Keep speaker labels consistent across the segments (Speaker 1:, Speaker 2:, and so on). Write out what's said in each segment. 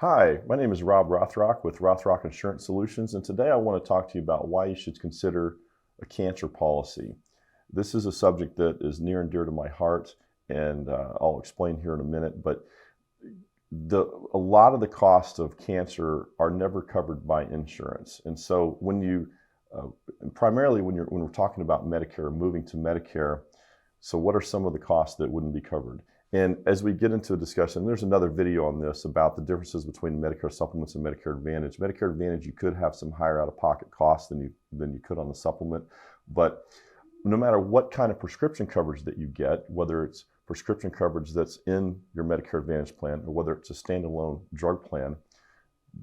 Speaker 1: Hi, my name is Rob Rothrock with Rothrock Insurance Solutions, and today I want to talk to you about why you should consider a cancer policy. This is a subject that is near and dear to my heart, and I'll explain here in a minute, but a lot of the costs of cancer are never covered by insurance. And so primarily when we're talking about Medicare, moving to Medicare, so what are some of the costs that wouldn't be covered? And as we get into a discussion, there's another video on this about the differences between Medicare supplements and Medicare Advantage. Medicare Advantage, you could have some higher out-of-pocket costs than you could on the supplement. But no matter what kind of prescription coverage that you get, whether it's prescription coverage that's in your Medicare Advantage plan or whether it's a standalone drug plan,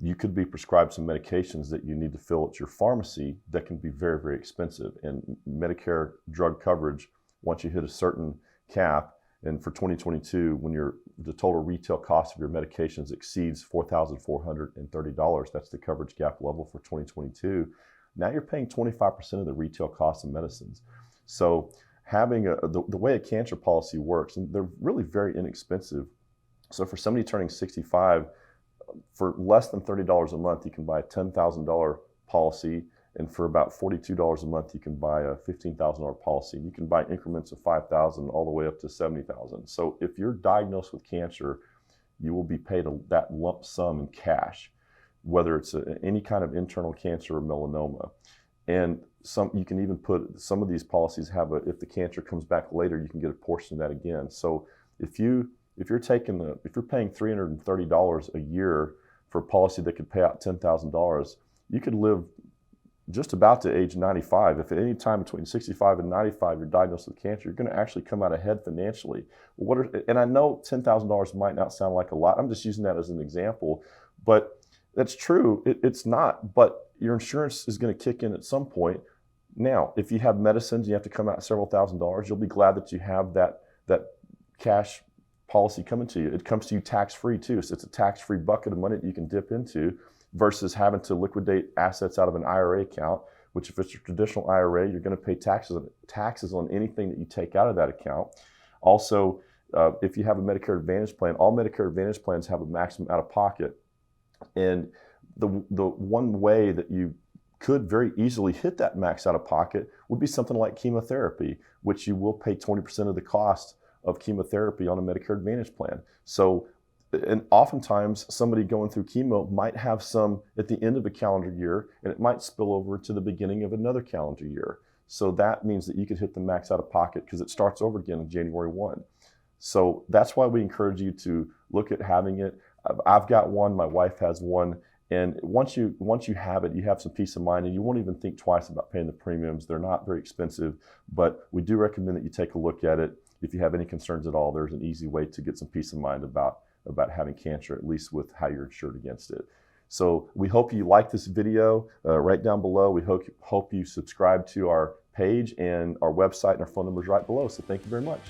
Speaker 1: you could be prescribed some medications that you need to fill at your pharmacy that can be very, very expensive. And Medicare drug coverage, once you hit a certain cap, and for 2022, when the total retail cost of your medications exceeds $4,430, that's the coverage gap level for 2022, now you're paying 25% of the retail cost of medicines. So having the way a cancer policy works, and they're really very inexpensive. So for somebody turning 65, for less than $30 a month, you can buy a $10,000 policy. And for about $42 a month, you can buy a $15,000 policy. You can buy increments of $5,000 all the way up to $70,000. So if you're diagnosed with cancer, you will be paid that lump sum in cash, whether it's any kind of internal cancer or melanoma. And you can even put some of these policies if the cancer comes back later, you can get a portion of that again. So if you're paying $330 a year for a policy that could pay out $10,000, you could live just about to age 95. If at any time between 65 and 95 you're diagnosed with cancer, you're going to actually come out ahead financially. And I know $10,000 might not sound like a lot. I'm just using that as an example, but that's true. It's not, but your insurance is going to kick in at some point. Now, if you have medicines, you have to come out several $1,000s, you'll be glad that you have that cash policy coming to you. It comes to you tax-free too. So it's a tax-free bucket of money that you can dip into, versus having to liquidate assets out of an IRA account, which if it's a traditional IRA, you're going to pay taxes on anything that you take out of that account. Also, if you have a Medicare Advantage plan, all Medicare Advantage plans have a maximum out-of-pocket. And the one way that you could very easily hit that max out-of-pocket would be something like chemotherapy, which you will pay 20% of the cost of chemotherapy on a Medicare Advantage plan. And oftentimes somebody going through chemo might have some at the end of a calendar year, and it might spill over to the beginning of another calendar year. So that means that you could hit the max out of pocket because it starts over again on January 1. So that's why we encourage you to look at having it. I've got one, my wife has one, and once you have it, you have some peace of mind, and you won't even think twice about paying the premiums. They're not very expensive, but we do recommend that you take a look at it. If you have any concerns at all, there's an easy way to get some peace of mind about having cancer, at least with how you're insured against it. So we hope you like this video. Right down below, we hope you subscribe to our page, and our website and our phone numbers right below. So thank you very much.